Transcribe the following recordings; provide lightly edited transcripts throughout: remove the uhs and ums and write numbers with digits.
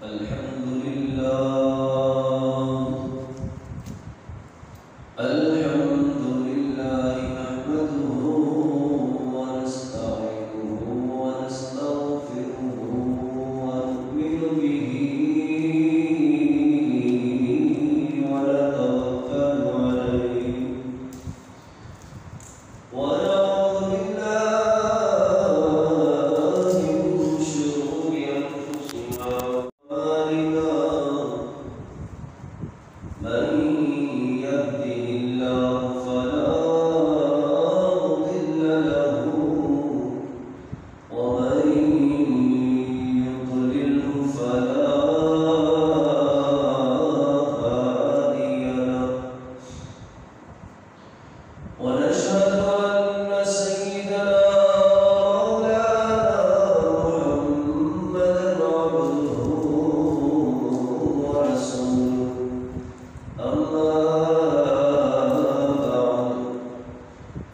الحمد لله الحمد لله نحمده ونستعينه ونستغفره ونؤمن به ونتوكل عليه ونعوذ بالله من شرور أنفسنا من يهده الله فلا مضل له ومن يضلله فلا هادي له ونشهد أن سيدنا مولانا محمدا عبده ورسوله أما بعد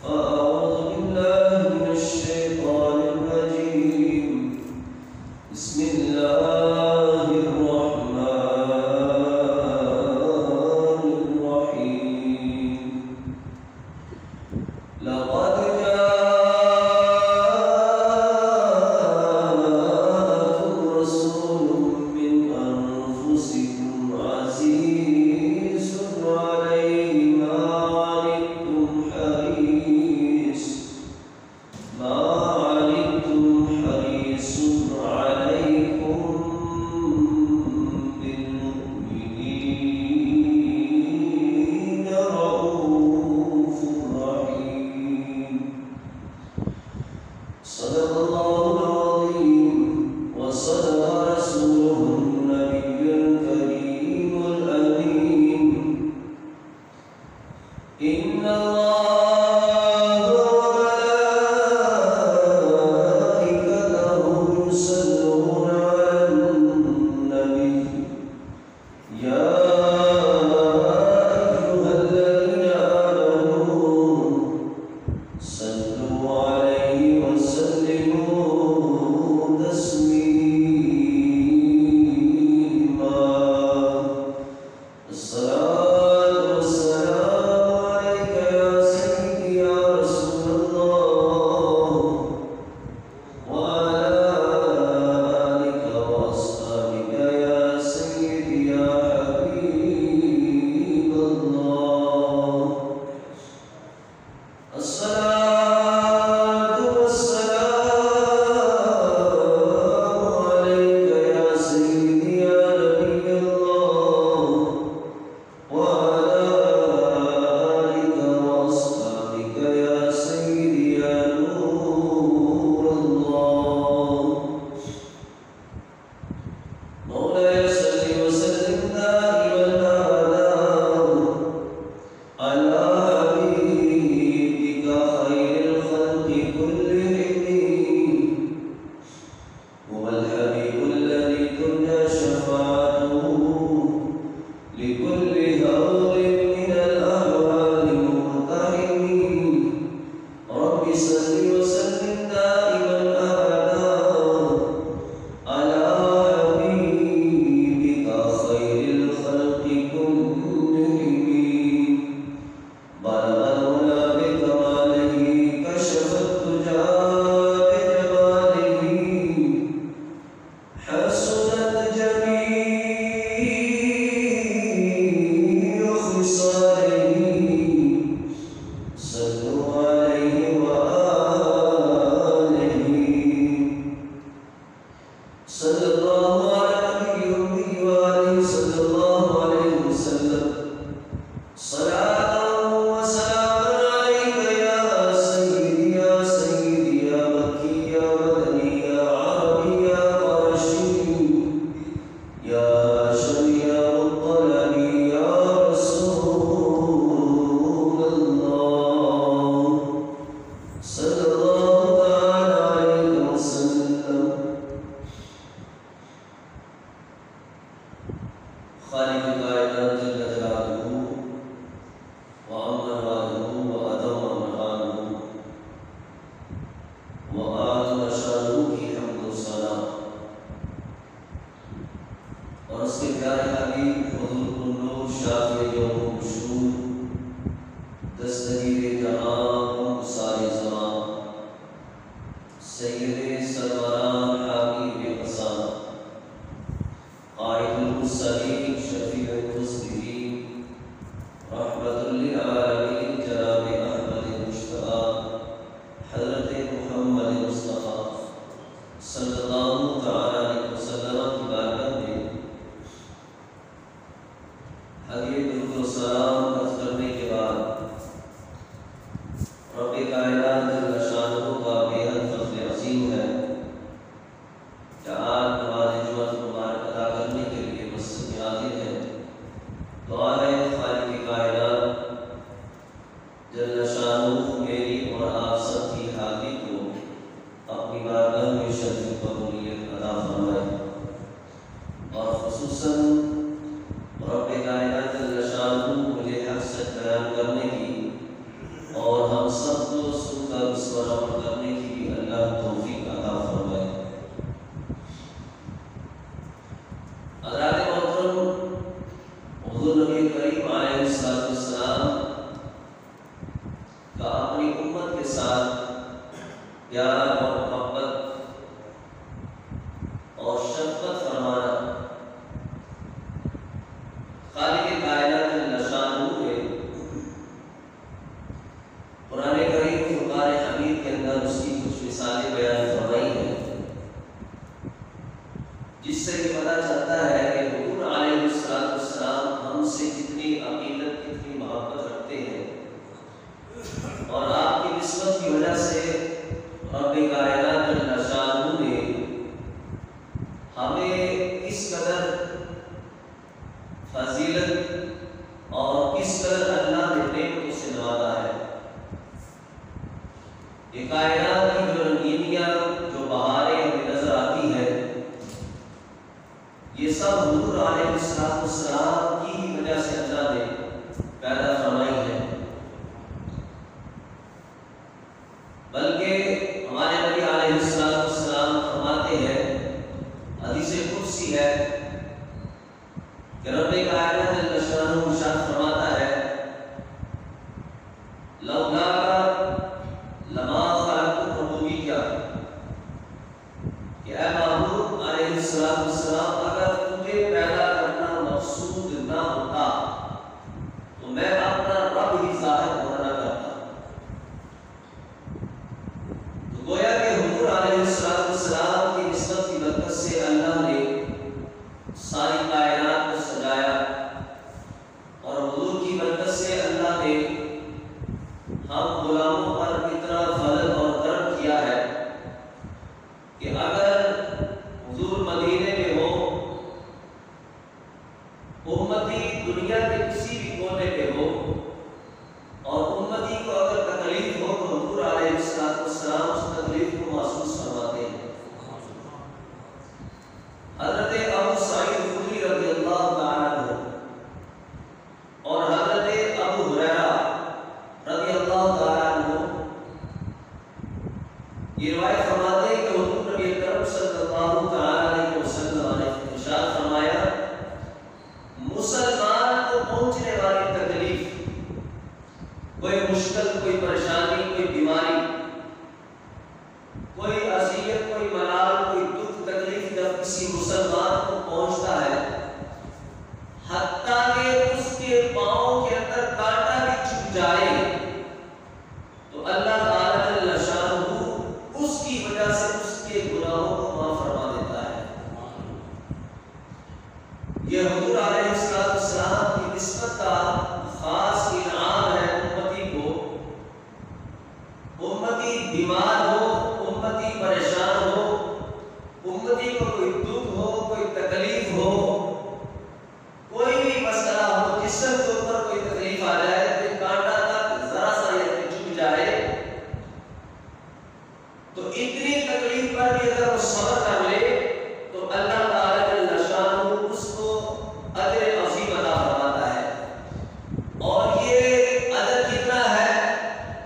فأعوذ بالله من الشيطان الرجيم بسم الله الرحمن الرحيم لقد جاءكم رسول من أنفسكم عزيز عليه ما عنتم حريص عليكم بالمؤمنين رؤوف رحيم صدق الله العظيم وصدق رسوله النبي الكريم الأمين إن الله وملائكته يصلون على النبي يا أيها الذين آمنوا صلوا عليه وسلموا تسليما الصلاة والسلام عليك يا سيدي يا رسول الله وعلى آلك وأصحابك يا سيدي يا حبيب الله الصلاة والسلام عليك يا سيدي يا نبي الله وعلى آلك وأصحابك يا سيدي يا نور الله مولاي صل وسلم دائما أبدا على حبيبك خير الخلق كلهم هو الحبيب الذي ترجى شفاعته لكل هول من الأهوال مقتحم رب صل وسلم دائما أبدا على حبيبك خير الخلق كلهم بلغ العلا بكماله كشف الدجى بجماله حسنت جميع خصاله صلوا عليه وآله صلى الله على نبي الأمي وآله صلى الله عليه وسلم صلاة وسلاما عليك يا سيدي يا سيدي يا مكي يا مدني يا عربي يا قرشي يا هاشمي يا مطلبي يا رسول الله صلى الله تعالى عليه وسلم خالق الكائنات جل جلاله وعم مراده وأتم منهاله وآل شانه کی حمد و ثنا صلی اللہ تعالی علیہ وسلم کی بارگاہ میں حدیث درود و سلام عرض کرنے کے بعد رب کائنات جل شانہ کا بے حد فضل عظیم ہے کہ آج نماز جمعہ مبارک ادا کرنے کے لیے مسجد میں حاضر ہے۔ دعا ہے خالق کائنات جل شانہ میری اور آپ سب کی حاضری کو اپنی بارگاہ میں شرف قبولیت عطا فرمائے، اور خصوصاً رب کائنات جل شانہ مجھے حق سچ بیان کرنے کی اور ہم سب کو سن کر اس پر عمل کرنے کی بھی اللہ توفیق عطا فرمائے۔ حضرات محترم، حضور نبی کریم علیہ السلام کا اپنی امت کے ساتھ پیار اور محبت اور شفقت فرمانا خالق کائنات جل شانہ نے قرآن کریم فرقان حمید کے اندر اس کی کچھ مثالیں بیان فرمائی ہیں، جس سے یہ پتہ چلتا ہے کہ حضور علیہ السلام ہم سے کتنی عقیدت کتنی محبت رکھتے ہیں، اور آپ کی نسبت کی وجہ سے رب کائنات جل شانہ نے ہمیں کس قدر فضیلت اور کس قدر اللہ نے نعمتوں سے نوازا ہے۔ یہ کائنات کی جو رنگینیاں جو بہاریں ہمیں نظر آتی ہیں، یہ سب حضور علیہ السلام کی ہی وجہ سے اللہ نے پیدا فرمائی ہے، بلکہ ہمارے نبی علیہ السلام فرماتے ہیں، حدیث قدسی ہے کہ رب کائنات جل شانہ ارشاد فرماتا ہے، لولاک لما خلقت ربوبیہ، کہ اے محبوب علیہ السلام اگر تجھے پیدا کرنا مقصود نہ ہوتا تو میں اپنا رب ہی ظاہر ہونا نہ کرتا۔ تو گویا کہ حضور علیہ السلام کی نسبت کی برکت سے اللہ نے ساری کائنات کو سجایا، اور حضور کی برکت سے اللہ نے ہم غلاموں پر اتنا فضل اور کرم کیا ہے کہ اگر حضور مدینے میں ہو، امتی دنیا کے کسی بھی کونے پہ ہو، اور امتی کو اگر تکلیف ہو تو حضور علیہ السلام اس تکلیف کو محسوس فرماتے ہیں۔ حضرت ابو سعید خدری رضی اللہ تعالیٰ عنہ اور حضرت ابو ہریرہ رضی اللہ تعالیٰ عنہ یہ روایت فرماتے ہیں کہ حضور نبی کریم صلی اللہ تعالیٰ علیہ وسلم نے ارشاد فرمایا، مسلمان کو پہنچنے والی تکلیف، کوئی مشکل، کوئی پریشانی، کوئی بیماری، کوئی اذیت، کوئی ملال، کوئی دکھ تکلیف جب کسی مسلمان کو پہنچتا ہے، حتیٰ کہ اس کے پاؤں کے اندر کانٹا بھی چبھ جائے، تو اللہ تعالیٰ جل شانہ اس کی وجہ سے اس کے گناہوں کو معاف فرما دیتا ہے۔ یہ حضور علیہ السلام کی نسبت کا خاص انعام ہے امتی کو۔ امتی بیمار ہو، امتی پریشان ہو، امتی کو کوئی دکھ ہو، کوئی تکلیف ہو، کوئی بھی مسئلہ ہو، جسم کے اوپر کوئی تکلیف آ جائے، کوئی کانٹا تک ذرا سا یہ چبھ جائے، تو اتنی تکلیف پر بھی اگر وہ صبر کر لے تو اللہ تعالیٰ جل شانہ اس کو اجر عظیم عطا فرماتا ہے۔ اور یہ اجر کتنا ہے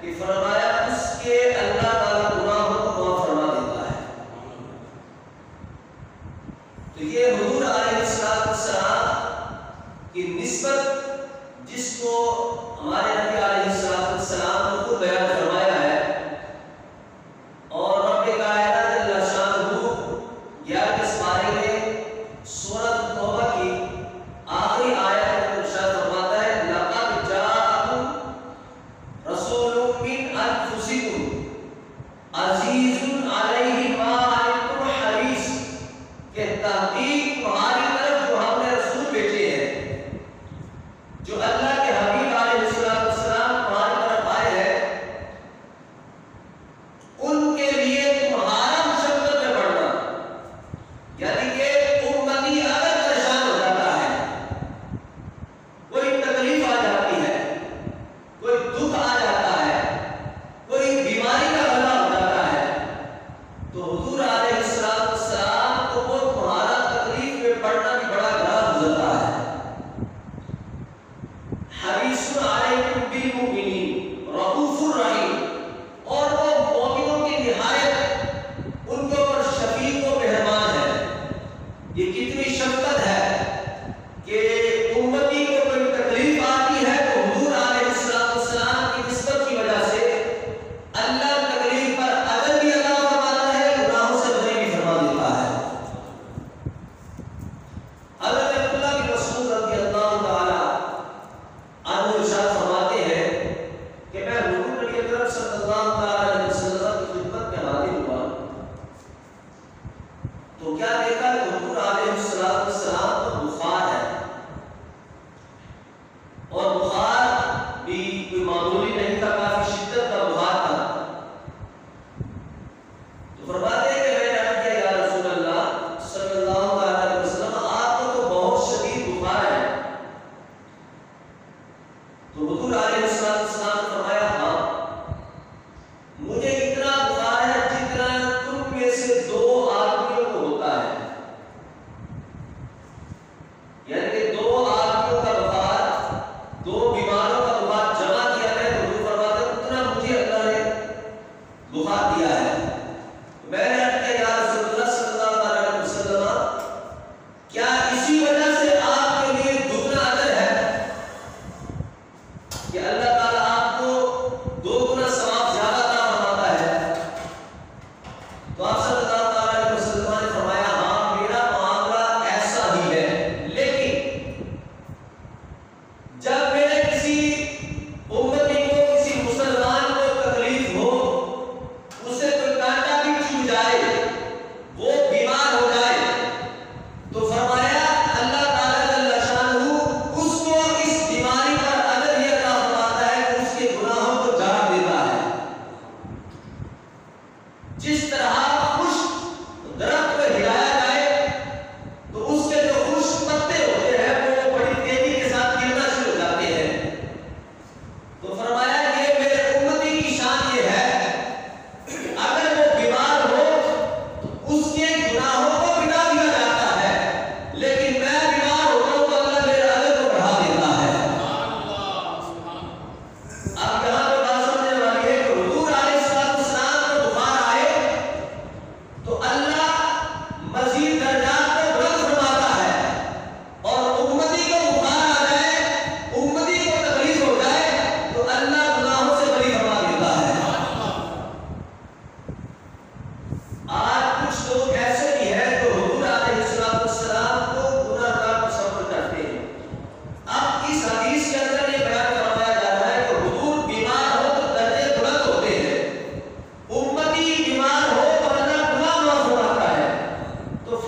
کہ فرمایا اس کے اللہ تعالیٰ گناہوں کو معاف فرما دیتا ہے۔ تو یہ حضور علیہ السلام کی نسبت جس کو ہمارے نبی علیہ السلام نے خود بیان فرمایا ہے، اور رب کائنات جل شانہ یا اس بارے میں سورۃ توبہ کی آخری آیت میں ارشاد فرماتا ہے، لقد جاءکم رسول من انفسکم عزیز علیہ ما عنتم تو کیا دیکھا کہ حضور علیہ السلام کو بخار ہے، اور بخار بھی کوئی معمولی نہیں تھا، کافی شدت کا بخار تھا۔ تو فرماتے ہیں کہ میں نے عرض کیا یا رسول اللہ صلی اللہ علیہ وسلم آپ کو تو بہت شدید بخار ہے۔ تو حضور علیہ السلام نے فرمایا ہاں مجھے اتنا بخار ہے جتنا تم میں سے 2 آدمیوں کو ہوتا ہے، یعنی کہ 2 آدمیوں کا بخار، 2 بیماروں کا بخار جمع کیا ہے تو حضور فرماتے ہیں اتنا مجھے اللہ نے بخار دیا ہے۔ میں نے عرض کیا یا رسول اللہ صلی اللہ علیہ وسلم کیا اسی وجہ سے آپ کے لیے دگنا اجر ہے کہ اللہ تعالیٰ آپ کو 2 گنا ثواب زیادہ عطا فرماتا ہے؟ تو آپ صلی اللہ علیہ وسلم نے فرمایا ہاں میرا معاملہ ایسا ہی ہے، لیکن جب میرے کسی امتی کو، کسی مسلمان کو تکلیف ہو، اسے کوئی کانٹا بھی چبھ جائے، وہ بیمار ہو جائے، تو فرمایا اللہ تعالیٰ جل شانہ اس کو اس بیماری پر اجر یہ عطا فرماتا ہے کہ اس کے گناہوں کو جھاڑ دیتا ہے۔ جس طرح خشک درخت کو ہلایا جائے تو اس کے جو خشک پتے ہوتے ہیں وہ بڑی تیزی کے ساتھ گرنا شروع ہو جاتے ہیں، تو فرمایا یہ میرے امتی کی شان یہ ہے کہ اگر وہ بیمار ہو تو اس کے گناہوں کو مٹا دیا جاتا ہے، لیکن میں بیمار ہوتا ہوں تو اللہ میرے اجر کو بڑھا دیتا ہے۔ اب یہاں پہ بات سمجھنے والی ہے کہ حضور علیہ السلام کو بخار آئے تو اللہ مزید درجات کو بلند فرماتا ہے، اور امتی کو بخار آ جائے، امتی کو تکلیف ہو جائے تو اللہ گناہوں سے بری فرما دیتا ہے۔ آج کچھ لوگ ایسے بھی ہیں جو حضور علیہ السلام کو گناہگار تصور کرتے ہیں۔ اب اس حدیث کے اندر یہ بیان فرمایا جا رہا ہے کہ حضور بیمار ہو تو درجے بلند ہوتے ہیں، امتی بیمار ہو تو اللہ گناہ معاف فرماتا ہے۔ تو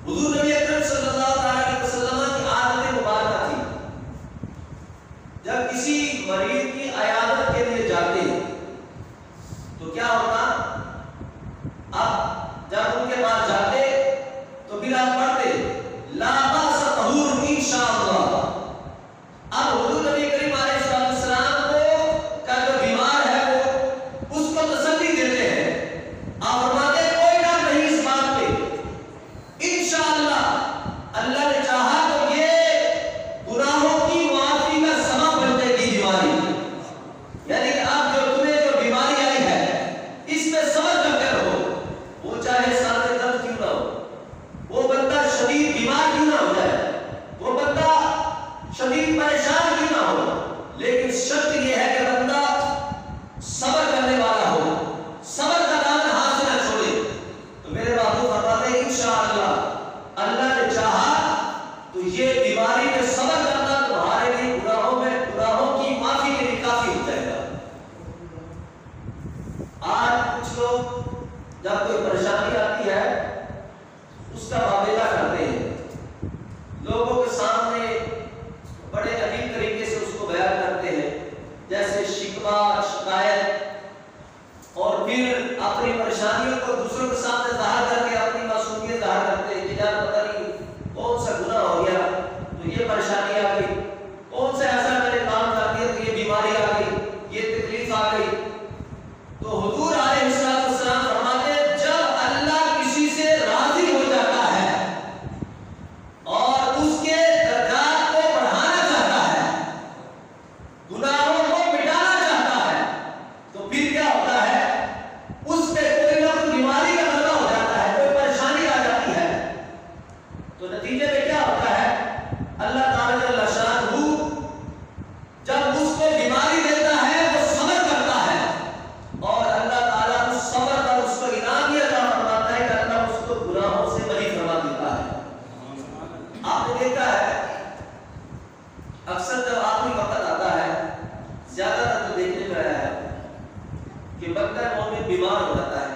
حضور نبی اکرم صلی اللہ علیہ وسلم کی عادت مبارکہ تھی، جب کسی مریض کی عیادت کے لیے جاتے تو کیا ہوتا، اب جب ان کے پاس جاتے تو پھر آپ پڑھتے لا باس طہور انشاءاللہ۔ اب حضور نبی کریم علیہ السلام کو کا جو بیمار ہے وہ اس کو تسلی دیتے ہیں، آپ فرماتے ہیں کوئی ڈر نہیں اس بات پہ، انشاءاللہ اللہ نے چاہا تو یہ گناہوں کی معافی کا سبب بن جائے گی بیماری، یعنی کہ اب جو تمہیں جو بیماری آئی ہے اس میں صبر کرتے رہو، وہ چاہے سر میں درد کیوں نہ ہو، وہ بندہ شدید بیمار کیوں نہ ہو جائے، وہ بندہ شدید پریشان کیوں نہ ہو، لیکن شرط یہ ہے کہ بندہ صبر کرنے والا ہو، صبر کا دامن ہاتھ سے نہ چھوڑے۔ تو میرے محبوب فرماتے ہیں انشاءاللہ اللہ نے چاہا تو یہ بیماری میں صبر کرنا تمہارے لیے گناہوں کی معافی کے لیے کافی ہو جائے گا۔ آج کچھ لوگ جب کوئی پریشانی آتی ہے اس کا معاملہ کرتے ہیں، لوگوں کے سامنے بڑے عجیب طریقے سے اس کو بیان کرتے ہیں، جیسے شکوہ شکایت، اور پھر اپنی پریشانیوں کو دوسروں کے سامنے ظاہر کر کے اپنی معصومیت ظاہر کرتے ہیں کہ یار پتہ نہیں کون سا گناہ ہو گیا تو یہ پریشانی آ گئی، کون سا ایسا میں نے کام کر دیا تو یہ بیماری آ گئی، یہ تکلیف آ گئی۔ تو حضور علیہ السلام فرماتے ہیں جب اللہ کسی سے راضی ہو جاتا ہے اور اس کے درجات کو بڑھانا چاہتا ہے، گناہوں کو مٹانا چاہتا ہے، تو پھر کیا ہوتا ہے، اس پہ کوئی نہ کوئی بیماری کا غلبہ ہو جاتا ہے، کوئی پریشانی آ جاتی ہے، تو نتیجے میں کیا ہوتا ہے، اللہ تعالیٰ جل شانہ جب اس کو بیماری دیتا ہے وہ صبر کرتا ہے، اور اللہ تعالیٰ اس صبر پر اس کو انعام یہ عطا فرماتا ہے کہ اللہ اس کو گناہوں سے بری فرما دیتا ہے۔ آپ نے دیکھا ہے اکثر جب آخری وقت آتا ہے، زیادہ تر جو دیکھنے میں آیا ہے کہ بندہ مومن بیمار ہو جاتا ہے،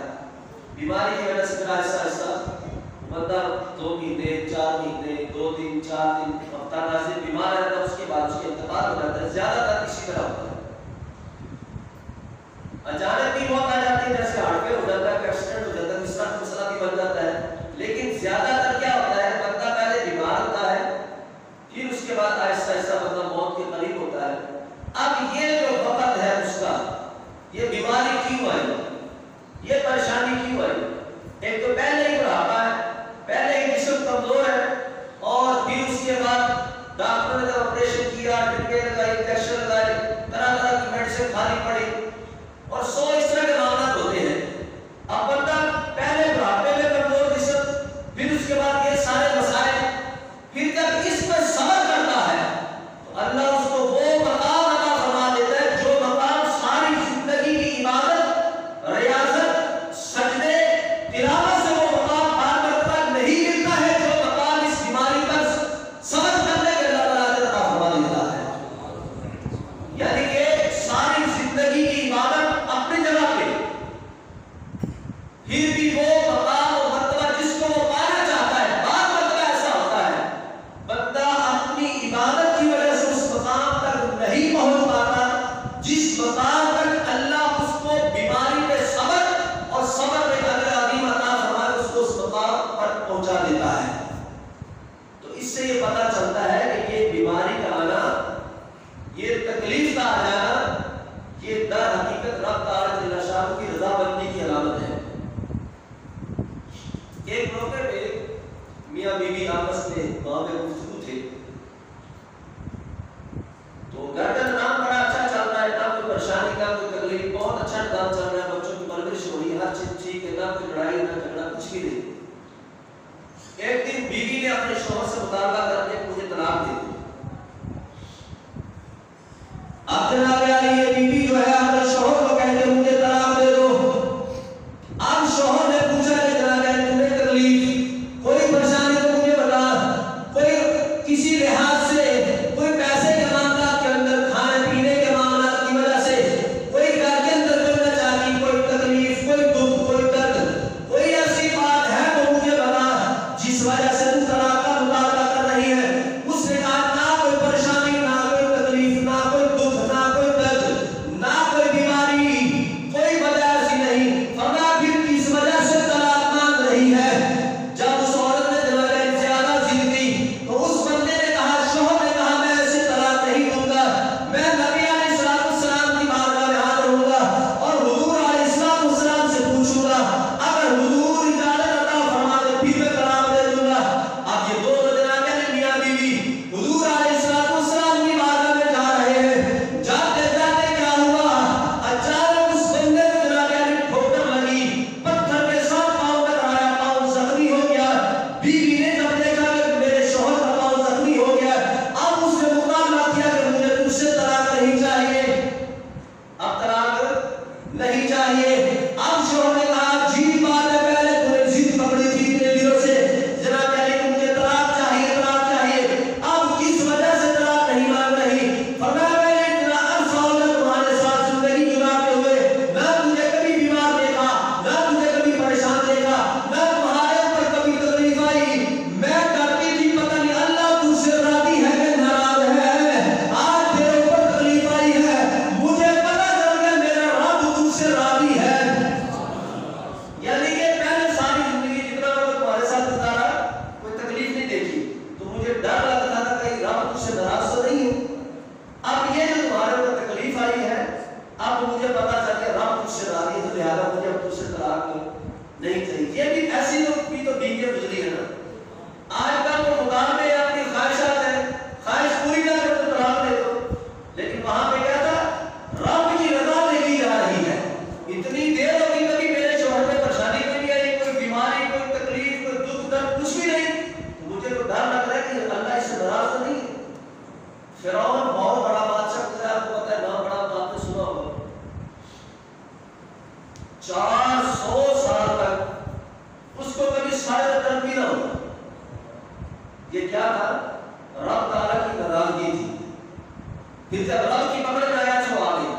بیماری کی وجہ سے پھر آہستہ آہستہ بندہ 2 مہینے 4 مہینے 2 دن 4 دن ہفتہ نازل بیمار رہتا ہے، اس کے بعد اس کے انتقال ہو جاتا ہے، زیادہ تر اسی طرح ہوتا ہے۔ اچانک بھی موت آ جاتی ہے، جیسے ہارٹ فیل ہو جاتا ہے، ایکسیڈنٹ ہو جاتا ہے، اس طرح مسئلہ بھی بن جاتا ہے، لیکن زیادہ تر کیا ہوتا ہے، بندہ پہلے بیمار ہوتا ہے پھر اس کے بعد آہستہ آہستہ بندہ موت کے قریب ہوتا ہے۔ اب یہ جو وقت ہے اس کا، یہ بیماری کیوں آئی، یہ پریشانی کیوں آئی، ایک تو پہلے ہی بڑھاپا ہے، پہلے ہی جسم کمزور ہے، اور پھر اس کے بعد ڈاکٹر نے آپریشن کیا، ٹیکے لگائے، انجیکشن لگائے، طرح طرح کی میڈیسن کھانی پڑی، اور 100 اس طرح کے معاملات ہوتے ہیں۔ اب بندہ پہلے بڑھاپے میں کمزور جسم، پھر اس کے بعد یہ سارے مسائل، پھر جب اس میں صبر کرتا ہے تو اللہ اس کو وہ مقام عطا فرما دیتا ہے جو مقام ساری زندگی کی عبادت، ریاضت، سجدے، تلاوت سے وہ مقام بار مرتبہ نہیں ملتا ہے، جو مقام اس بیماری پر صبر کرنے کے اللہ تعالیٰ عطا فرما دیتا ہے۔ یعنی کہ ساری زندگی کی عبادت اپنی جگہ پہ، پھر بھی وہ مقام و مرتبہ جس کو وہ پانا چاہتا ہے، بار مرتبہ ایسا ہوتا ہے بندہ اپنی عبادت کی وجہ سے اس مقام تک نہیں پہنچ پاتا جس مقام تک اللہ اس کو بیماری پہ صبر اور صبر میں اجر عظیم عطا فرما کے اس کو اس مقام پر پہنچا دیتا ہے۔ تو اس سے یہ پتہ چلتا ہے کہ یہ بیماری کا آنا، یہ تکلیف کا آ جانا، یہ در حقیقت رب تعالیٰ جل شانہ کی رضا بننے کی علامت ہے۔ ایک موقع پہ میاں بیوی آپس میں وہاں پہ گفتگو تھے، تو گھر کا نظام بڑا اچھا چل رہا ہے، نہ کوئی پریشانی کا کوئی تکلیف، بہت اچھا نظام چل رہا ہے، بچوں کی پرورش ہو رہی ہے، ہر چیز ٹھیک ہے، نہ کوئی لڑائی نہ جھگڑا کچھ بھی نہیں۔ ایک دن بیوی نے اپنے شوہر سے مطالبہ کر کے مجھے طلاق دے دی۔ اب جناب عالی یہ بیوی جو ہے اپنے شوہر کو کہتے ہیں مجھے طلاق دے دو۔ اب شوہر نے پوچھا کہ جناب عالی تمہیں تکلیف کوئی پریشانی تو مجھے بتا، کوئی کسی لحاظ سے، کوئی پیسے کے معاملات کے اندر، کھانے پینے کے معاملات کی وجہ سے، کوئی گھر کے اندر کوئی ناچاری، کوئی تکلیف، کوئی دکھ، کوئی درد، کوئی ایسی بات ہے تو مجھے بتا جس وجہ سے ہوگا. یہ کیا تھا؟ رب تعالیٰ کی ناراضگی تھی. پھر جب رب کی پکڑ میں آیا تو آ گئی.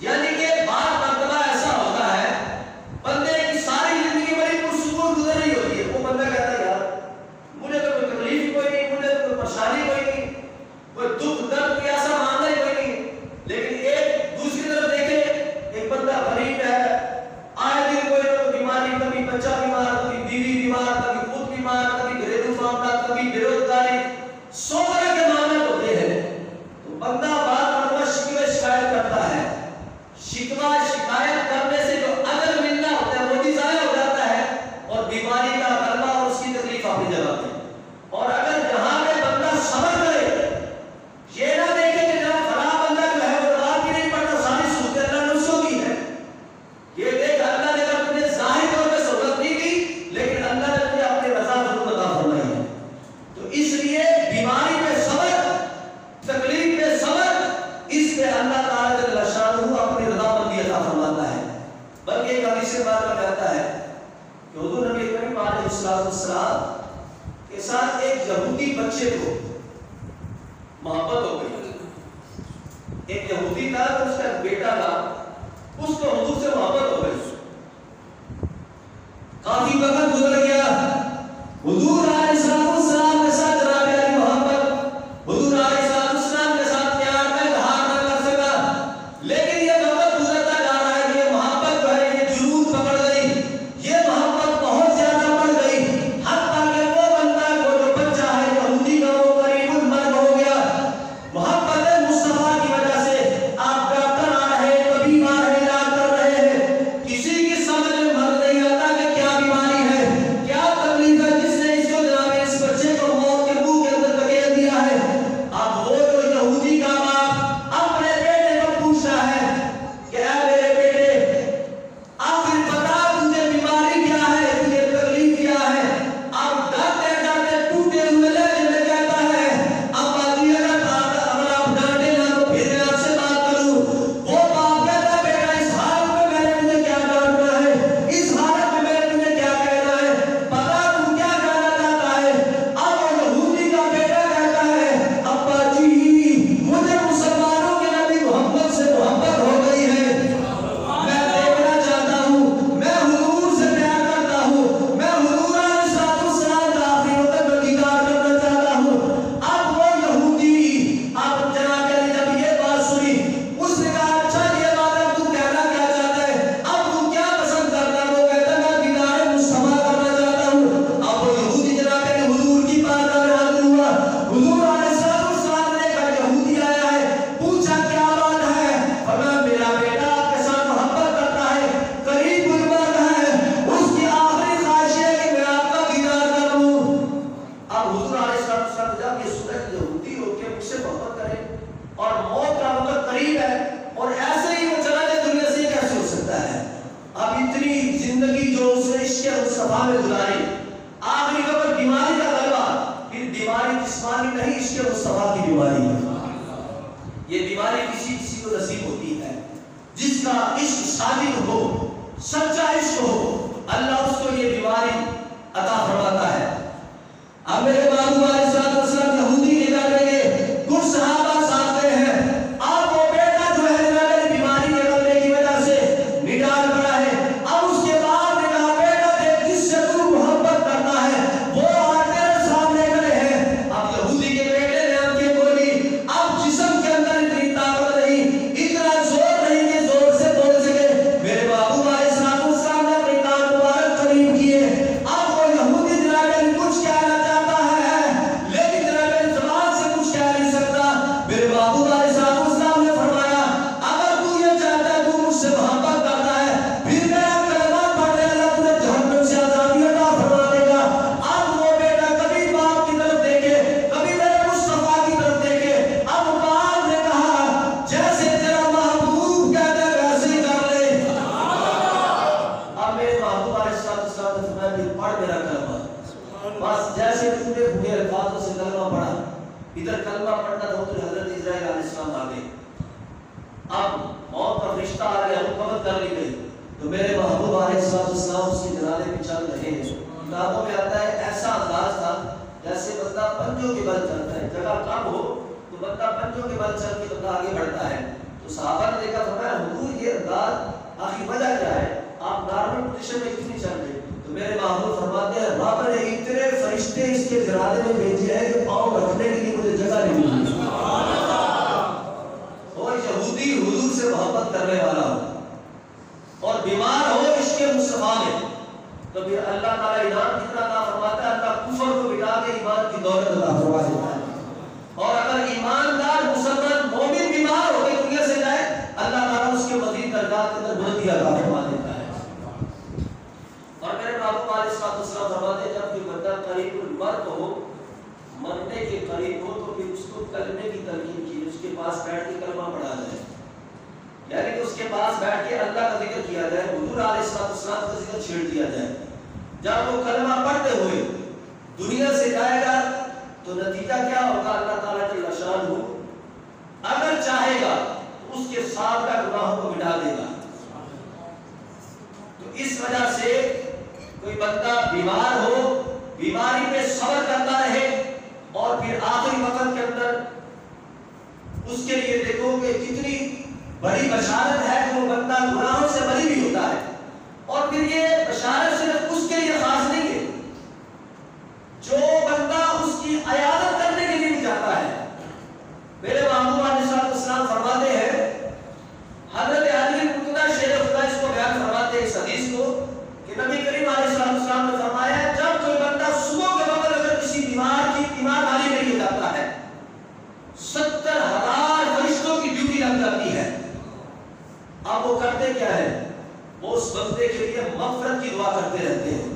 یعنی کہ بعض مرتبہ ایسا ہوتا ہے بندے کی ساری زندگی بڑی پرسکون گزر رہی ہوتی ہے، وہ بندہ کہتا ہے یار مجھے تو کوئی تکلیف کوئی نہیں، مجھے تو کوئی پریشانی کوئی نہیں، کوئی دکھ درد کوئی ایسا معاملہ ہی کوئی نہیں. لیکن ایک دوسری طرف دیکھے ایک بندہ غریب ہے، آئے دن کوئی نہ کوئی بیماری، کبھی بچہ بیمار، کبھی بیوی بیمار، کبھی خود بیمار، کبھی گھریلو معاملات، کبھی بے روزگاری، 100 طرح کے معاملات ہوتے ہیں. تو بندہ بار بار شکوہ شکایت کرتا ہے. شکوہ شکایت کرنے سے جو اجر ملنا ہوتا ہے وہ بھی ضائع ہو جاتا ہے اور بیماری کا غلبہ اور اس کی تکلیف اپنی جگہ پہ. اور اگر جہاں پہ بندہ صبر کرے، یہ نہ دیکھے کہ جہاں فلاں بندہ جو ہے وہ نماز بھی نہیں پڑھتا، ساری صورتیں اللہ نے اس کو دی ہے. یہ دیکھ اللہ نے اگر تجھے ظاہر طور پہ سہولت نہیں دی، لیکن اللہ نے تجھے اپنی رضا ضرور عطا فرمائی ہے. تو اس لیے بیماری پہ صبر، تکلیف پہ صبر، اس پہ اللہ تعالیٰ جل شانہ اپنی رضامندی عطا فرماتا ہے. بلکہ ایک حدیث پاک میں کہتا ہے کہ حضور نبی کریم علیہ السلام کے ساتھ ایک یہودی بچے کو محبت ہو گئی. ایک یہودی تھا تو اس کا ایک بیٹا تھا، اس کو حضور سے محبت ہو گئی. کافی وقت گزر گیا، حضور علیہ السلام کے ساتھ جناب علی محبت، حضور علیہ السلام کے ساتھ پیار میں اظہار نہ کر سکا. لیکن یہ وقت گزرتا جا رہا ہے، یہ محبت جو ہے یہ جنون پکڑ گئی، یہ محبت بہت زیادہ بڑھ گئی، حتیٰ کہ وہ بندہ کو جو بچہ ہے یہودی کا وہ قریب المرگ ہو گیا. محبت مصطفیٰ کی وجہ سے آپ ڈاکٹر آ رہے ہیں، طبیب آ رہے ہیں، علاج کر رہے ہیں، کسی کی سمجھ میں مرض نہیں آتا کہ کیا بیماری ہے، کیا تکلیف ہے جس نے اس کو جناب اس بچے کو موت کے منہ کے اندر دھکیل دیا ہے. اب وہ جو یہودی کا باپ اپنے بیٹے کو پوچھ رہا ہے کہ اے میرے بیٹے آخر بتا تجھے بیماری کیا ہے، تجھے تکلیف کیا ہے. اب ڈرتے ڈرتے ٹوٹے ہوئے لہجے میں کہتا ہے ابا جی اگر آپ ڈانٹے نہ تو پھر میں آپ سے بات کروں. وہ باپ کہتا بیٹا اس حالت میں میں نے تجھے کیا ڈانٹنا ہے، اس حالت میں میں نے تجھے کیا کہنا ہے، بتا تو کیا کہنا چاہتا ہے. اب وہ یہودی کا بیٹا کہتا ہے ابا جی مجھے مسلمانوں کے نبی محمد سے محبت ہو گئی ہے، میں دیکھنا چاہتا ہوں، میں حضور سے پیار کرتا ہوں، میں حضور علیہ السلام کا آخری وقت میں دیدار کرنا چاہتا ہوں. اب وہ یہودی اب جناب علی جب یہ بات سنی اس نے کہا اچھا یہ بات اب تو کہنا کیا چاہتا ہے، اب تو کیا پسند کرتا ہے. وہ کہتا میں دیدار مصطفیٰ کرنا چاہتا ہوں. اب وہ یہودی جناب علی حضور کی بات میں حاضر ہوا. حضور علیہ السلام نے کہا یہودی آیا ہے، پوچھا کیا بات ہے. فرمایا میرا بیٹا آپ کے ساتھ محبت کرتا ہے، قریب المرگ ہے، اس کی آخری خواہش ہے کہ میں آپ کا دیدار کروں. اب حضور علیہ السلام جب یہ سنا کہ یہودی ہو کے مجھ سے محبت کرے اور موت کا وقت قریب ہے اور ایسے ہی وہ چلا جائے دنیا سے، کیسے ہو سکتا ہے. اب اتنی زندگی جو اس نے عشق مصطفیٰ میں گزاری، آخری وقت بیماری کا غلبہ، پھر بیماری جسمانی نہیں عشق مصطفیٰ کی بیماری ہے. یہ بیماری کسی کسی کو نصیب ہوتی ہے، جس کا عشق صادق ہو، سچا عشق ہو، اللہ اس کو یہ بیماری عطا فرماتا ہے. اب میرے محبوب علیہ السلام یہودی کے گھر میں گئے، کچھ صحابہ ساتھ گئے ہیں. اب وہ بیٹا جو ہے میری بیماری کے غلبے کی وجہ سے نڈال پڑا ہے. اب اس کے بعد نے کہا بیٹا دیکھ جس سے تو محبت کرتا ہے وہ آج میرے سامنے کھڑے ہیں. اب یہودی کے بیٹے نے آنکھیں کھولی، اب جسم کے اندر اتنی طاقت نہیں، اتنا زور نہیں کہ زور سے بول سکے. میرے محبوب علیہ السلام نے اپنے کان مبارک قریب کیے. اب وہ یہودی جناب علی کچھ کہنا چاہتا ہے لیکن جناب علی زبان سے کچھ کہہ نہیں سکتا. میرے محبوب علیہ السلام نے فرمایا اگر تو یہ چاہتا ہے تو مجھ سے محبت کرتا ہے پھر میرا کلمہ پڑھ لے، اللہ تجھے جہنم سے آزادی عطا فرما دے گا. اب وہ بیٹا کبھی باپ کی طرف دیکھے، کبھی میرے مصطفیٰ کی طرف دیکھے. اب باپ نے کہا جیسے تیرا محبوب کہتا ہے ویسے ہی کر لے. اب میرے محبوب علیہ السلام نے فرمایا کہ پڑھ میرا کلمہ. بس جیسے ٹوٹے پھوٹے الفاظوں سے کلمہ پڑھا، ادھر کلمہ پڑھنا تھا ادھر حضرت اسرائیل علیہ السلام آ گئے. اب موت کا فرشتہ آ گیا، وہ قبض کر لی گئی. تو میرے محبوب علیہ السلام اس کے جنازے پہ چل رہے ہیں. کتابوں میں آتا ہے ایسا پنجوں کے بل چلتا ہے. جگہ کم ہو تو بندہ پنجوں کے بل چل کے بندہ آگے بڑھتا ہے. تو صحابہ نے دیکھا فرمایا حضور یہ انداز آخر وجہ کیا ہے؟ آپ نارمل پوزیشن میں کیوں نہیں چل رہے؟ تو میرے محبوب فرماتے ہیں رب نے اتنے فرشتے اس کے جرادے میں بھیجے ہیں کہ پاؤں رکھنے کے لیے مجھے جگہ نہیں ملی. اور یہودی حضور سے محبت کرنے والا ہو اور بیمار ہو عشق مصطفیٰ میں تو پھر اللہ تعالیٰ انعام کتنا عطا فرماتا ہے. اللہ کفر کو مٹا کے ایمان کی دولت عطا فرما دیتا ہے. اور اگر ایماندار مسلمان مومن بیمار ہو کے دنیا سے جائے اللہ تعالیٰ اس کے مزید درجات کے اندر بلندی عطا فرما دیتا ہے. اور میرے محبوب علیہ السلام فرماتے ہیں جب کوئی بندہ قریب الموت ہو مرنے کے قریب ہو تو پھر اس کو کلمے کی تلقین کی اس کے پاس بیٹھ کے کلمہ پڑھا جائے. یعنی کہ اس کے پاس بیٹھ کے اللہ کا ذکر کیا جائے, حضور علیہ السلام کا ذکر چھیڑ دیا جائے. جب وہ کلمہ پڑھتے ہوئے دنیا سے جائے گا تو نتیجہ کیا ہوگا؟ اللہ تعالیٰ جل شانہ اگر چاہے گا تو اس کے سابقہ گناہوں کو مٹا دے گا. تو اس وجہ سے کوئی بندہ بیمار ہو بیماری پہ صبر کرتا رہے اور پھر آخری وقت کے اندر اس کے لیے دیکھو کہ کتنی بڑی بشارت ہے کہ وہ بندہ گناہوں سے بری بھی ہوتا ہے. اور پھر یہ بشارت صرف اس کے لیے خاص نہیں ہے, جو بندہ اس کی عیادت کرنے کے لیے بھی جاتا ہے. میرے محبوب علیہ السلام فرماتے ہیں, حضرت علی مرتضیٰ شیخ خدا اس کو بیان فرماتے ہیں اس حدیث کو کہ نبی کریم علیہ السلام نے فرمایا جب کوئی بندہ صبح کے وقت اگر کسی بیمار کی بیماری کے لیے جاتا ہے 70,000 فرشتوں کی ڈیوٹی لگ جاتی ہے. اب وہ کرتے کیا ہے؟ وہ اس بندے کے لیے مغفرت کی دعا کرتے رہتے ہیں.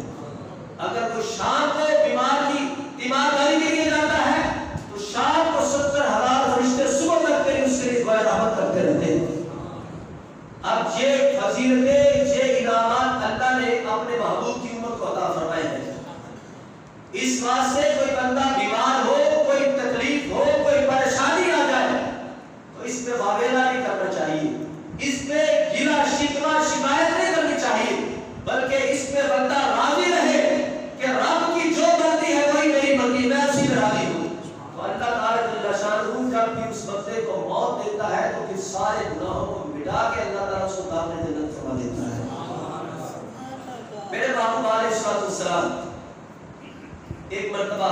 اگر کوئی شام کو بیمار کی تیمارداری کے لیے جاتا ہے تو شام کو 70,000 فرشتے صبح تک کے اس کے لیے دعا رحمت کرتے رہتے ہیں. اب یہ فضیلتیں یہ انعامات اللہ نے اپنے محبوب کی امت کو عطا فرمائے ہیں. اس واسطے کوئی بندہ بیمار ہو, کوئی تکلیف ہو, کوئی پریشانی آ جائے تو اس پہ واویلا نہیں کرنا چاہیے, اس پہ گلا شکوہ شکایت نہیں کرنی چاہیے, بلکہ اس پہ بندہ راضی رہے کہ رب کی جو مرضی ہے وہی میری مرضی, میں اسی میں راضی ہوں. تو اللہ تعالیٰ جل شانہ جب بھی اس بندے کو موت دیتا ہے تو پھر سارے گناہوں کو مٹا کے اللہ تعالیٰ اس کو داخل جنت فرما دیتا ہے. میرے محبوب علیہ السلام ایک مرتبہ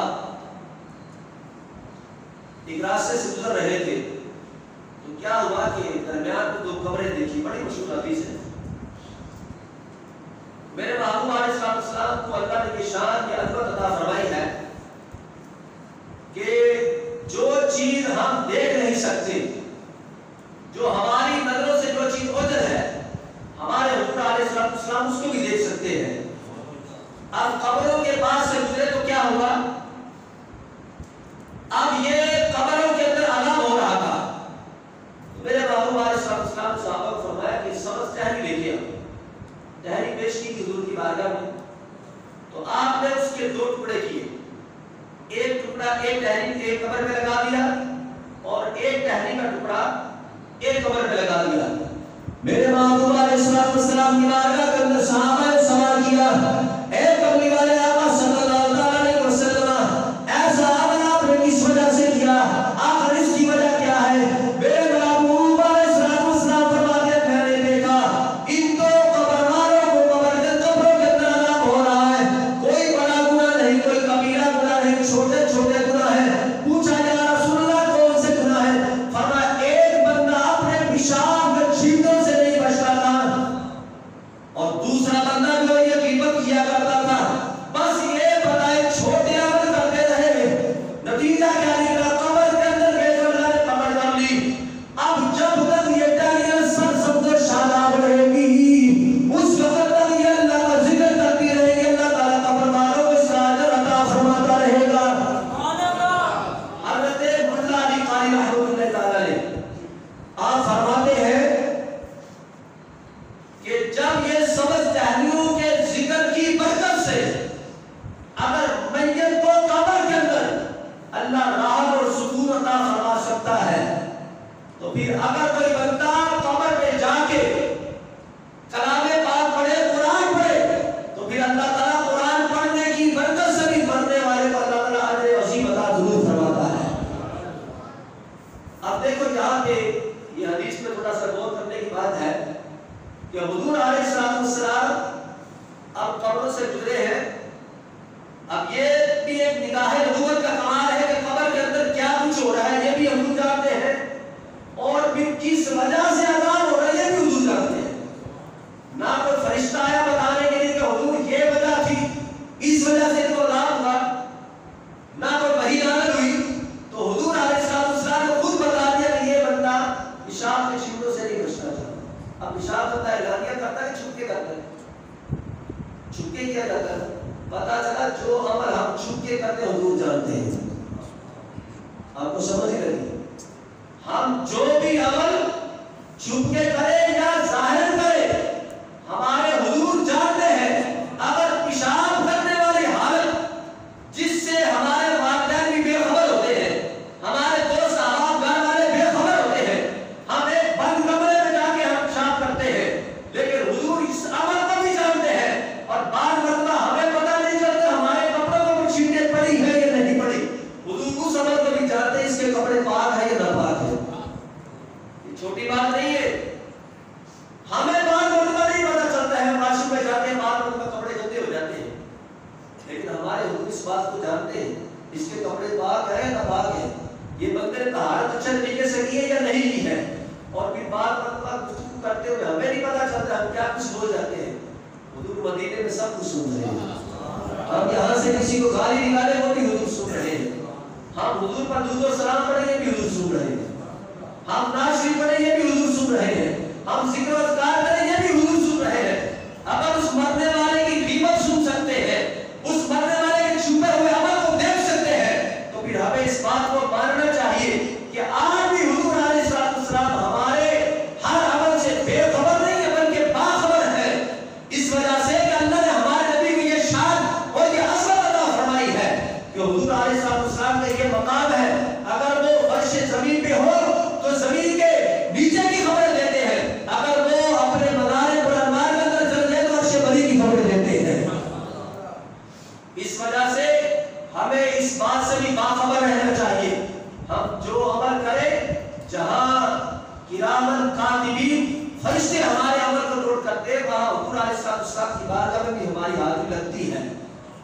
ایک راستے سے گزر رہے تھے تو کیا ہوا کہ درمیان میں 2 قبریں دیکھی, بڑی مشہور حدیث ہے. میرے محبوب علیہ السلام کو اللہ نے یہ شان یہ عظمت عطا فرمائی ہے کہ جو چیز ہم دیکھ نہیں سکتے, جو ہماری نظروں سے جو چیز اوجھل ہے, ہمارے حضور علیہ السلام اس کو بھی دیکھ سکتے ہیں. اب قبروں کے پاس سے گزرے تو کیا ہوا؟ اب یہ قبروں کے اندر عذاب ہو رہا تھا. میرے محبوب علیہ السلام صحابہ کو فرمایا کہ سبز ٹہنی لے کے ٹہنی پیش کی حضور کی بارگاہ میں. تو آپ نے اس کے 2 ٹکڑے کیے, ایک ٹکڑا ایک ٹہنی ایک قبر میں لگا دیا اور ایک ٹہنی کا ٹکڑا ایک قبر میں لگا دیا. میرے محبوب علیہ السلام کی بارگاہ کے اندر صحابہ نے سوال کیا, اے کملی والے آقا صلی اللہ علیہ وسلم ایسا عمل آپ نے کس وجہ سے کیا, آخر اس کی وجہ کیا ہے؟ میرے محبوب علیہ السلام فرماتے ہیں میں نے دیکھا ان 2 قبر والوں کو قبروں کے اندر عذاب ہو رہا ہے, کوئی بڑا گناہ نہیں, کوئی کبیرہ گناہ نہیں, چھوٹے چھوٹے گناہ ہیں. پوچھا یا رسول اللہ کون سے گناہ ہیں؟ فرمایا ایک بندہ اپنے پیشاب میں چھینٹوں سے نہیں بچتا تھا اور دوسرا بندہ جو یہ غیبت کیا کرتا تھا. بس یہ بتائے چھوٹے عمل کرتے رہے, نتیجہ کیا نکلا؟ قبر کے اندر گئے تو اللہ نے قبر کر لی. اب جب تک یہ ٹہنیاں سر سبز شاداب رہے گی اس وقت تک یہ اللہ کا ذکر کرتی رہے گی, اللہ تعالیٰ قبر والوں کو اس کا اجر عطا فرماتا رہے گا. حضرت مولا علی قاری رحمۃ اللہ تعالیٰ نے آپ فرماتے ہیں کہ جب یہ سبز ٹہنیوں کے ذکر کی برکت سے اگر میت کو قبر کے اندر اللہ راحت اور سکون عطا فرما سکتا ہے تو پھر اگر کوئی بندہ قبر پہ جا کے کلام پاک پڑھے, قرآن پڑھے تو پھر اللہ تعالیٰ قرآن پڑھنے کی برکت سے بھی مرنے والے کو اللہ تعالیٰ اجر عظیم عطا ضرور اب یہ بھی ایک نگاہ نبوت کا کمال ہے کہ قبر کے اندر کیا کچھ ہو رہا ہے یہ بھی حضور جانتے ہیں، اور پھر کس وجہ سے عذاب ہو رہا ہے یہ بھی حضور جانتے ہیں۔ نہ کوئی فرشتہ آیا بتانے کے لیے کہ حضور یہ وجہ تھی، اس وجہ سے تو عذاب ہوا، نہ کوئی وحی نازل ہوئی، تو حضور علیہ السلام نے خود بتا دیا کہ یہ بندہ پیشاب کے چھینٹوں سے نہیں بچنا چاہتا۔ اب پیشاب ہوتا ہے اعلانیہ کرتا ہے کہ چھپ کے کرتا ہے؟ چھپ کے کیا جاتا ہے؟ پتا چلا جو عمل ہم چھپ کے کرتے ہیں حضور جانتے ہیں۔ آپ کو سمجھ لگی؟ ہم جو بھی عمل چھپ کے کریں یا ظاہر کریں ہمارے حضور جانتے ہیں۔ اگر پیشاب کرنے والی حالت جس سے ہمارے والدین بھی بے خبر ہوتے ہیں، ہمارے دوست احباب گھر والے بے خبر ہوتے ہیں، ہم ایک بند کمرے میں جا کے ہم پیشاب کرتے ہیں، لیکن حضور اس عمل کو بھی جانتے ہیں، اور بعض مرتبہ ہمیں پتہ نہیں چلتا ہمارے کپڑوں کو چھینٹیں پڑی ہے یا نہیں پڑی، حضور اس عمل کو بھی جانتے ہیں اس کے کپڑے پاک ہے یا ناپاک ہے۔ یہ چھوٹی بات نہیں ہے، ہمیں بعض مرتبہ نہیں پتہ چلتا ہے، واش روم میں جاتے ہیں بعض مرتبہ کپڑے گندے ہو جاتے ہیں، لیکن ہمارے حضور اس بات کو جانتے ہیں اس کے کپڑے پاک ہے یا ناپاک ہے، یہ بندے نے طہارت اچھے طریقے سے کی ہے یا نہیں کی ہے، اور پھر بعض مرتبہ گفتگو کرتے ہوئے ہمیں نہیں پتہ چلتا ہم کیا کچھ بول جاتے ہیں۔ حضور مدینے میں سب کچھ سن رہے ہیں، ہم یہاں سے کسی کو گالی نکالے وہ بھی حضور سن رہے ہیں، ہم حضور پر درود و سلام پڑھیں یہ بھی حضور سن رہے ہیں، ہم نعت شریف پڑھیں یہ بھی حضور سن رہے ہیں، ہم ذکر و اذکار کریں یہ بھی حضور سن رہے ہیں۔ اگر اس مرنے والے کی غیبت سن سکتے ہیں، اس مرنے والے کے چھپے ہوئے عمل کو دیکھ سکتے ہیں، تو پھر ہمیں اس بات کو ماننا چاہیے کہ آج بھی حضور علیہ السلام ہمارے ہر عمل سے بے خبر نہیں ہے بلکہ باخبر ہے، اس وجہ سے کہ اللہ نے ہمارے نبی کو یہ شان اور یہ عظمت عطا فرمائی ہے کہ حضور علیہ السلام کا یہ مقام ہے، اگر وہ فرش زمین پہ ہو تو زمین کے نیچے کی خبریں دیتے ہیں، اگر وہ اپنے مزار بلندمار کے اندر چل جائے تو عرش بری کی خبریں دیتے ہیں۔ اس وجہ سے ہمیں اس بات سے بھی باخبر رہنا چاہیے، ہم جو عمل کریں جہاں کرامن کاتبین فرشتے ہمارے عمل کو نوٹ کرتے ہیں وہاں حضور علیہ السلام کی بارگاہ میں بھی ہماری حاضری لگتی ہے۔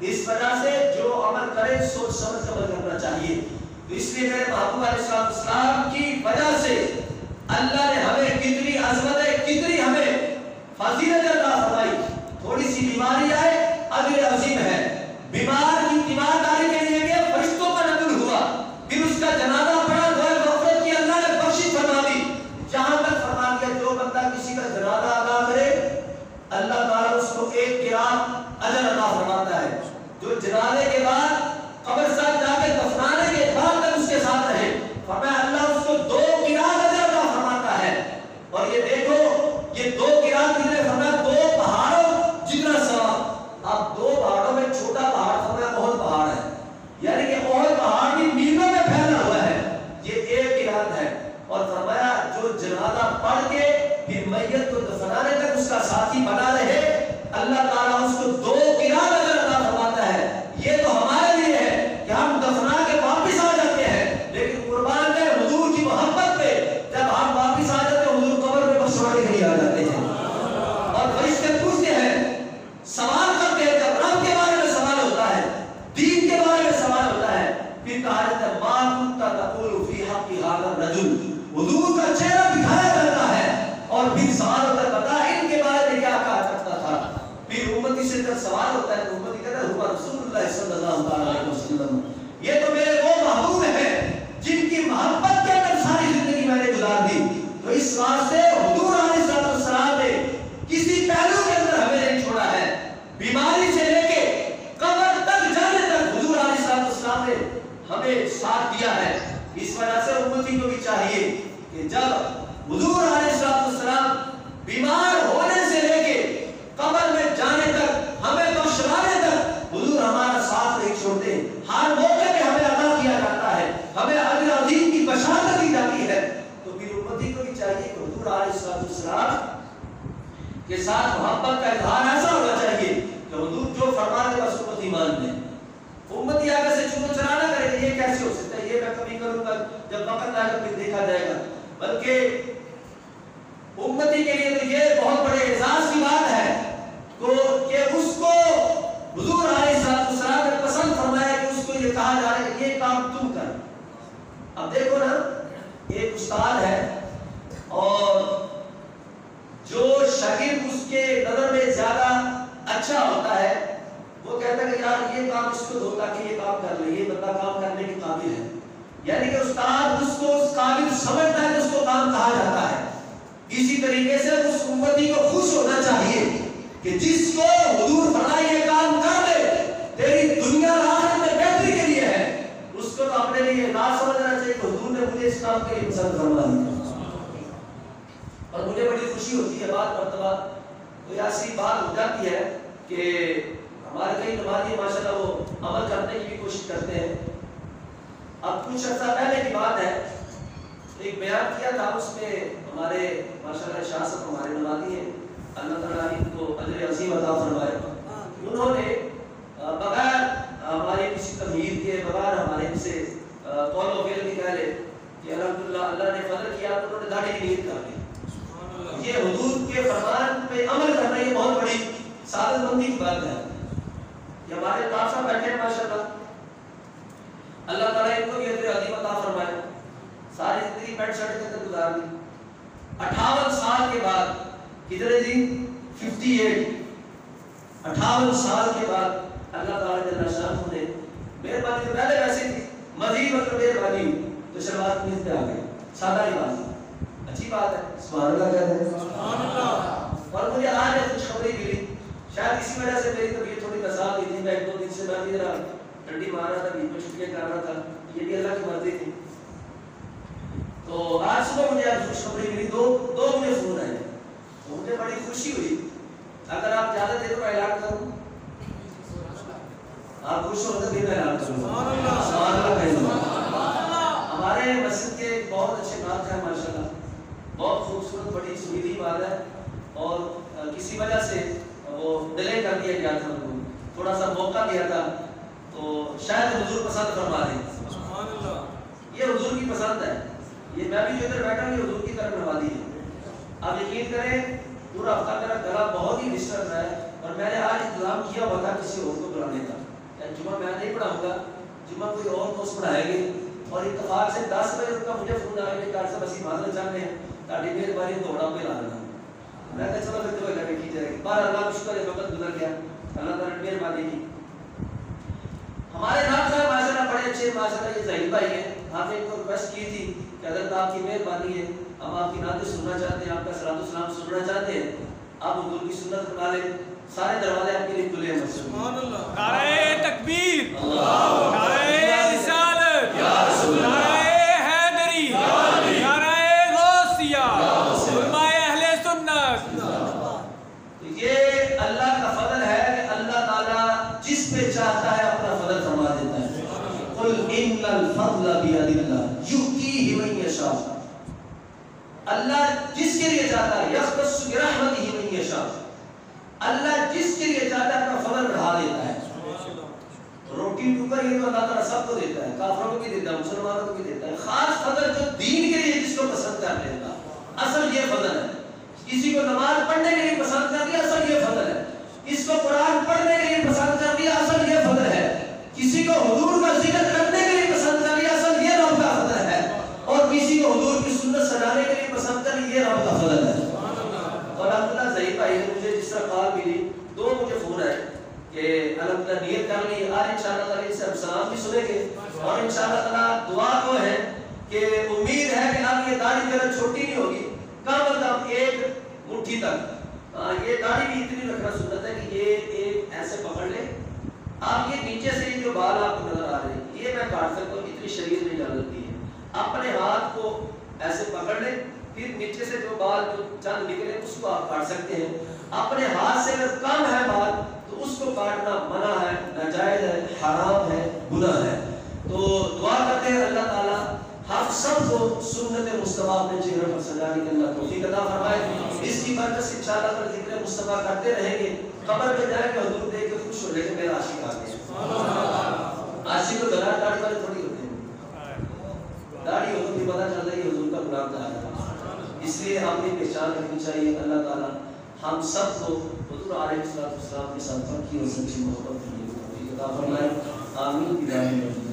اس وجہ سے جو عمل کریں سوچ سمجھ کر عمل کرنا چاہیے۔ تو اس لیے میرے محبوب علیہ السلام کی وجہ سے اللہ نے ہمیں کتنی عظمتیں کتنی ہمیں فضیلت عطا فرمائی۔ تھوڑی سی بیماری آئے اجر عظیم ہے، بیمار کی تیمارداری کے لیے گئے فرشتوں کا نزول ہوا، پھر اس کا جنازہ پڑھا دعائے مغفرت کی اللہ نے بخشش فرما دی، جہاں تک فرما دیا جو بندہ کسی کا جنازہ ادا کرے اللہ تعالیٰ اس کو 1 قرات اجر عطا فرماتا ہے، جو جنازے کے بعد قبرستان جا کے دفنانے کے بعد تک اس کے ساتھ رہے فرمایا اللہ اس کو 2 قرات اجر عطا فرماتا ہے۔ اور یہ دیکھو یہ 2 قرات کتنے فرمایا 2 پہاڑوں جتنا ثواب۔ اب 2 پہاڑوں میں چھوٹا پہاڑ فرمایا احد پہاڑ ہے، یعنی کہ احد پہاڑ بھی میلوں میں پھیلا ہوا ہے، یہ 1 قرات ہے۔ اور فرمایا جو جنازہ پڑھ کے پھر میت کو دفنانے تک اس کا ساتھی بنا رہے اللہ تعالیٰ اس کو 2 قرات اجر عطا فرماتا ہے۔ یہ تو ہمارے لیے ہے کہ ہم دفنا کے واپس آ جاتے ہیں، لیکن قربان ہے حضور کی محبت پہ جب ہم واپس آ جاتے ہیں حضور قبر میں بخشوانے کے لیے آ جاتے ہیں، اور فرشتے پوچھتے ہیں سوال کرتے ہیں، جب رب کے بارے میں سوال ہوتا ہے دین کے بارے میں سوال ہوتا ہے پھر کہا جاتا ہے ما کنت تقول فی حق ھذا الرجل، حضور کا چہرہ دکھایا جاتا ہے اور پھر سوال ہوتا ہے بتا ان کے بارے میں کیا کہا کرتا تھا۔ پھر امتی سے جب سوال ہوتا ہے تو امتی کہتا ہے ہوا رسول اللہ صلی اللہ علیہ وسلم، یہ تو میرے وہ محبوب ہیں جن کی محبت کے اندر ساری زندگی میں نے گزار دی۔ تو اس واسطے حضور علیہ السلام نے کسی پہلو کے اندر ہمیں نہیں چھوڑا ہے، بیماری سے لے کے قبر تک جانے تک حضور علیہ السلام نے ہمیں ساتھ دیا ہے۔ اس وجہ سے امتی کو بھی چاہیے کہ جب حضور علیہ السلام بیمار ہونے سے لے کے قبر میں جانے تک ہمیں بخشوانے تک حضور ہمارا ساتھ نہیں چھوڑتے، ہر موقع پہ ہمیں عطا کیا جاتا ہے، ہمیں اجر عظیم کی بشارت دی جاتی ہے۔ تو پھر امتی کو بھی چاہیے کہ حضور علیہ السلام کے ساتھ محبت کا اظہار ایسا ہونا چاہیے کہ حضور جو فرماتے بس امتی مان لیں، امتی آگے سے چونو چرا نہ کرے کہ یہ کیسے ہو سکتا ہے، یہ میں کبھی کروں گا جب وقت آئے گا پھر دیکھا جائے گا، بلکہ امتی کے لیے تو یہ بہت بڑے اعزاز کی بات ہے کہ اس کو حضور علیہ السلام نے پسند اب دیکھو نا، ایک استاد ہے اور جو شاگرد اس کے نظر میں زیادہ اچھا ہوتا ہے وہ کہتا ہے کہ یار یہ کام اس کو دو تاکہ یہ کام کر لے، یہ بندہ کام کرنے کے قابل ہے. یعنی کہ استاد اس کو اس قابل سمجھتا ہے تو اس کو کام کہا جاتا ہے. اسی طریقے سے اس امتی کو خوش ہونا چاہیے کہ جس کو حضور فرمائے یہ کام کر لے تیری دنیا اور آخرت میں بہتری کے لیے ہے، اس کو تو اپنے لیے نہ سمجھنا چاہیے کہ حضور نے مجھے اس کام کے لیے پسند فرما دیا. اور مجھے بڑی خوشی ہوتی ہے بعض مرتبہ کوئی ایسی بات ہو جاتی ہے کہ ہمارے کئی نمازی ماشاءاللہ وہ عمل کرنے کی بھی کوشش کرتے ہیں. اب کچھ عرصہ پہلے کی بات ہے، ایک بیان کیا تھا، اس میں ہمارے ماشاءاللہ شاہ صاحب ہمارے نمازی ہیں، اللہ تعالیٰ ان کو اجر عظیم عطا فرمائے. انہوں نے بغیر ہماری کسی تمہید کے، بغیر ہمارے ان سے قول و فعل کی کہہ لے کہ الحمدللہ اللہ نے فضل کیا تو انہوں نے داڑھی کی نیت کر لی. یہ حضور کے فرمان پہ عمل کرنا یہ بہت بڑی سعادت مندی کی بات ہے. یہ ہمارے طاف صاحب بیٹھے ہیں ماشاءاللہ، اللہ تعالیٰ ان کو بھی اجر عظیم عطا فرمائے. ساری زندگی پینٹ شرٹ کے اندر گزار دی. 58 سال کے بعد، کتنے جی 58 سال کے بعد اللہ تعالیٰ جل شانہ نے مہربانی تو پہلے ویسے تھی، مزید مطلب مہربانی تو شروعات میں پہ آ گئی. سادہ ہی بات، اچھی بات ہے، سبحان اللہ کہتے ہیں سبحان اللہ. اور مجھے آج خوشخبری ملی، شاید اسی وجہ سے میری طبیعت تھوڑی نسال ہوئی تھی. میں 1-2 دن سے میں بھی ذرا ٹھنڈی مار رہا تھا، بیچ میں چھٹیاں کر رہا تھا، یہ بھی اللہ کی مرضی تھی. تو آج صبح مجھے آج خوشخبری ملی، دو مجھے فون آئے تو مجھے بڑی خوشی ہوئی. اگر آپ زیادہ دیر میں اعلان کروں، آپ خوش ہو تو بھی میں اعلان کروں. سبحان اللہ کہہ دوں. ہمارے مسجد کے بہت اچھے نعت ہیں ماشاءاللہ، بہت خوبصورت، بڑی سنیدی بات ہے. اور کسی وجہ سے وہ ڈیلے کر دیا گیا تھا، ان کو تھوڑا سا موقع دیا تھا، تو شاید حضور پسند فرما دیں. یہ حضور کی پسند ہے. یہ میں بھی جو ادھر بیٹھا ہوں یہ حضور کی طرف نوازی ہے. آپ یقین کریں پورا ہفتہ میرا گلا بہت ہی ڈسٹرب ہے، اور میں نے آج انتظام کیا ہوا تھا کسی اور کو بلانے کا. جمعہ میں نہیں پڑھاؤں گا، جمعہ کوئی اور دوست پڑھائیں گے. اور اتفاق سے 10 بجے ان کا مجھے فون آ گیا کہ ڈاکٹر صاحب اسی معذرت چاہتے ہیں، تاکہ مہربانی دوڑا پہ لا لینا. میں کہا چلو پھر تو گھر کی جائے گی. پر اللہ کا شکر ہے وقت گزر گیا، اللہ تعالیٰ نے مہربانی کی. ہمارے نام صاحب ماشاءاللہ بڑے اچھے ماشاءاللہ یہ ظہیر بھائی ہیں. آپ نے ان کو ریکویسٹ کی تھی کہ حضرت آپ کی مہربانی ہے، ہم آپ کی نعتیں سننا چاہتے ہیں، آپ کا صلاۃ السلام سننا چاہتے ہیں، آپ حضور کی سنت بنا لیں. سارے دروازے آپ کے لیے کھلے ہیں. سبحان اللہ. نعرہ تکبیر، نعرہ رسالت، نعرہ حیدری، نعرہ غوثیہ، علماء اہل سنت. یہ اللہ کا فضل ہے کہ اللہ تعالیٰ جس پہ چاہتا ہے اپنا فضل فرما دیتا ہے. قل ان الفضل بید اللہ یؤتیہ من یشاء. اللہ جس کے لیے چاہتا ہے یختص برحمتہ من یشاء. اللہ جس کے لیے چاہتا ہے اپنا فضل بڑھا دیتا ہے. روٹی ٹوکر یہ تو اللہ تعالیٰ سب کو دیتا ہے، کافروں کو بھی دیتا ہے، مسلمانوں کو بھی دیتا ہے. خاص فضل جو دین کے لیے جس کو پسند کر لیتا، اصل یہ فضل ہے. کسی کو نماز پڑھنے کے لیے پسند کر دیا، اصل یہ فضل ہے. اس کو قرآن پڑھنے کے لیے پسند کر دیا، اصل یہ فضل ہے. کسی کو حضور کا ذکر کرنے کے لیے پسند کر دیا، اصل یہ رب کا فضل ہے. اور کسی کو حضور کی سنت سجانے کے لیے پسند کر یہ رب کا فضل ہے. اور الحمدللہ ظہیر بھائی نے مجھے جس طرح کال ملی، 2 مجھے فون آئے کہ الحمدللہ نیت کر لی، آج انشاءاللہ تعالیٰ ان سے ہم سلام بھی سنیں گے. اور انشاءاللہ تعالیٰ دعا کو ہے کہ امید ہے کہ اب یہ داڑھی میرا چھوٹی نہیں ہوگی، کم از کم 1 مٹھی تک. یہ داڑھی بھی اتنی رکھنا سنت ہے کہ یہ ایک ایسے پکڑ لے. آپ یہ نیچے سے جو بال آپ کو نظر آ رہے ہیں یہ میں کاٹ سکتا ہوں، اتنی شریر میں اجازت دی ہے. اپنے ہاتھ کو ایسے پکڑ لیں، پھر نیچے سے جو بال جو چند نکلے اس کو آپ کاٹ سکتے ہیں. اپنے ہاتھ سے اگر کم ہے بال تو اس کو کاٹنا منع ہے، ناجائز ہے، حرام ہے، گناہ ہے. تو دعا کرتے ہیں اللہ تعالیٰ ہم سب کو سنت مصطفیٰ اپنے چہرے پر سجانے کے اللہ توفیق عطا فرمائے. اس کی برکت سے انشاءاللہ پر ذکر مصطفیٰ کرتے رہیں گے. قبر میں جائیں گے حضور دیکھ کے خوش ہو جائے کہ میرا عاشق آ گیا. عاشق کو دلال داڑھی والے تھوڑی ہوتے ہیں، داڑھی ہو تو بھی پتہ چل رہی ہے حضور کا غلام تھا. اس لیے ہم نے پہچان رکھنی چاہیے. اللہ تعالیٰ ہم سب کو حضور علیہ السلام کے ساتھ پکی اور سچی محبت کی توفیق عطا فرمائے. آمین.